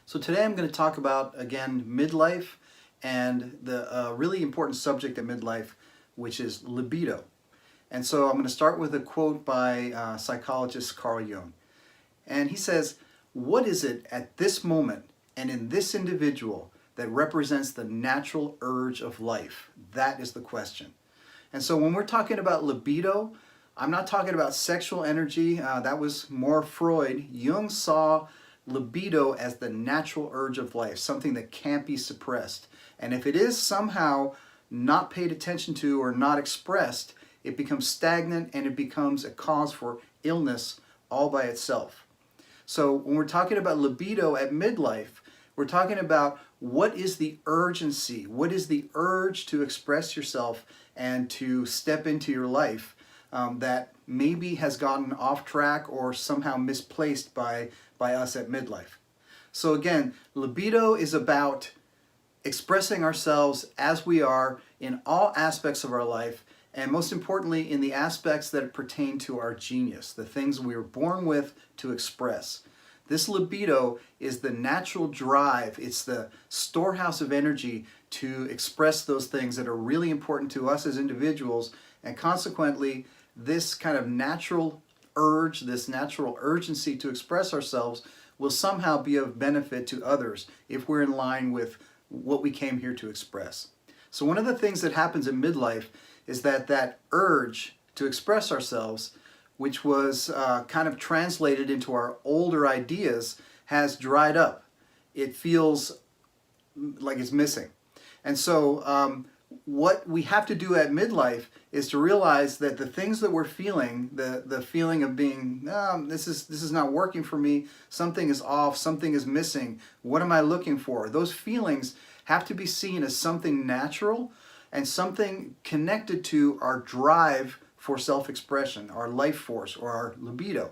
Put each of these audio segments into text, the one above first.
So today I'm going to talk about, again, midlife and the really important subject at midlife, which is libido. And so I'm going to start with a quote by psychologist Carl Jung. And he says, "What is it at this moment and in this individual that represents the natural urge of life? That is the question." And so when we're talking about libido, I'm not talking about sexual energy. That was more Freud. Jung saw libido as the natural urge of life, something that can't be suppressed. And if it is somehow not paid attention to or not expressed, it becomes stagnant and it becomes a cause for illness all by itself. So when we're talking about libido at midlife, we're talking about what is the urgency, what is the urge to express yourself and to step into your life that maybe has gotten off track or somehow misplaced by us at midlife. So again, libido is about expressing ourselves as we are in all aspects of our life, and most importantly in the aspects that pertain to our genius, the things we were born with to express. This libido is the natural drive, it's the storehouse of energy to express those things that are really important to us as individuals, and consequently this kind of natural urge, this natural urgency to express ourselves will somehow be of benefit to others if we're in line with what we came here to express. So one of the things that happens in midlife is that urge to express ourselves, which was kind of translated into our older ideas, has dried up. It feels like it's missing. And so what we have to do at midlife is to realize that the things that we're feeling, the feeling of being, this is not working for me, something is off, something is missing, what am I looking for? Those feelings have to be seen as something natural and something connected to our drive for self-expression, our life force, or our libido.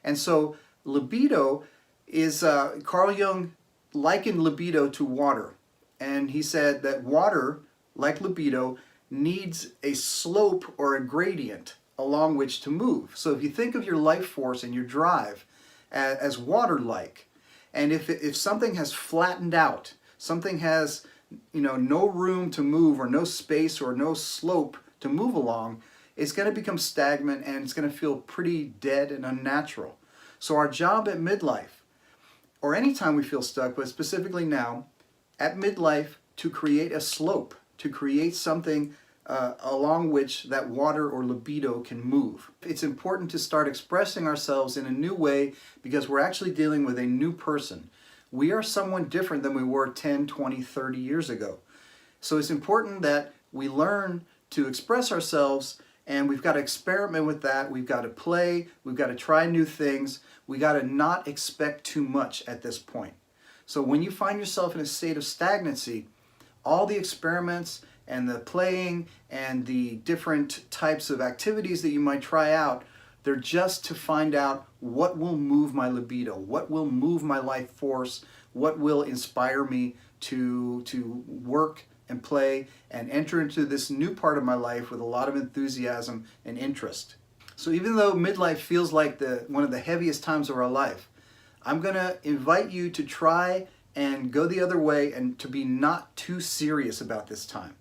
And so libido is, Carl Jung likened libido to water. And he said that water, like libido, needs a slope or a gradient along which to move. So if you think of your life force and your drive as water-like, and if something has flattened out, something has no room to move or no space or no slope to move along, it's going to become stagnant and it's going to feel pretty dead and unnatural. So our job at midlife, or anytime we feel stuck, but specifically now, at midlife, to create a slope, to create something along which that water or libido can move. It's important to start expressing ourselves in a new way because we're actually dealing with a new person. We are someone different than we were 10, 20, 30 years ago. So it's important that we learn to express ourselves, and we've got to experiment with that. We've got to play, we've got to try new things, we got to not expect too much at this point. So when you find yourself in a state of stagnancy, all the experiments and the playing and the different types of activities that you might try out, they're just to find out what will move my libido, what will move my life force, what will inspire me to work and play and enter into this new part of my life with a lot of enthusiasm and interest. So even though midlife feels like one of the heaviest times of our life, I'm going to invite you to try and go the other way and to be not too serious about this time.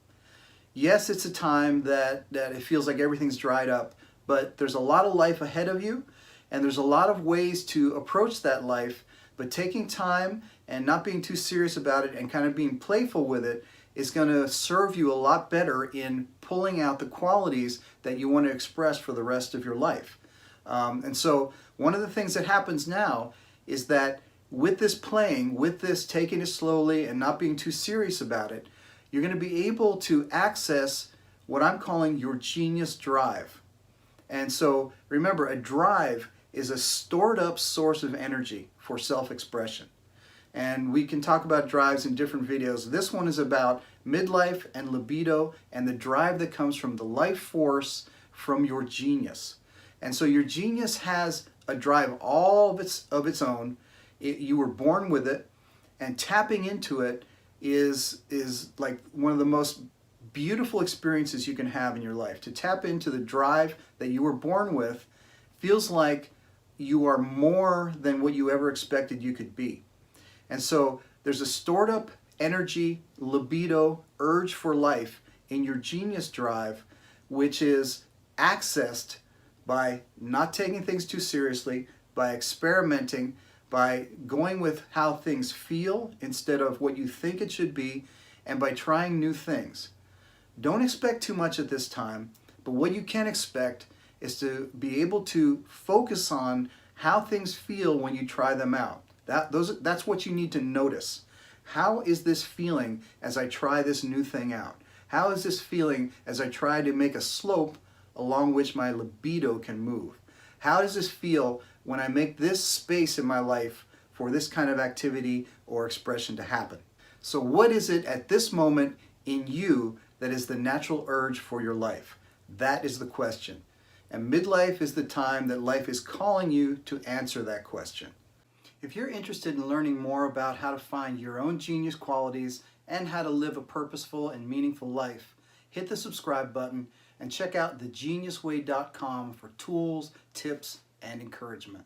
Yes, it's a time that it feels like everything's dried up, but there's a lot of life ahead of you, and there's a lot of ways to approach that life, but taking time and not being too serious about it and kind of being playful with it is going to serve you a lot better in pulling out the qualities that you want to express for the rest of your life. And so one of the things that happens now is that with this playing, with this taking it slowly and not being too serious about it, you're going to be able to access what I'm calling your genius drive. And so remember, a drive is a stored up source of energy for self-expression. And we can talk about drives in different videos. This one is about midlife and libido and the drive that comes from the life force from your genius. And so your genius has a drive all of its own. You were born with it, and tapping into it is like one of the most beautiful experiences you can have in your life. To tap into the drive that you were born with feels like you are more than what you ever expected you could be. And so there's a stored up energy, libido, urge for life in your genius drive, which is accessed by not taking things too seriously, by experimenting, by going with how things feel instead of what you think it should be, and by trying new things. Don't expect too much at this time, but what you can expect is to be able to focus on how things feel when you try them out. That's what you need to notice. How is this feeling as I try this new thing out? How is this feeling as I try to make a slope along which my libido can move? How does this feel when I make this space in my life for this kind of activity or expression to happen? So what is it at this moment in you that is the natural urge for your life? That is the question. And midlife is the time that life is calling you to answer that question. If you're interested in learning more about how to find your own genius qualities and how to live a purposeful and meaningful life, hit the subscribe button and check out thegeniusway.com for tools, tips, and encouragement.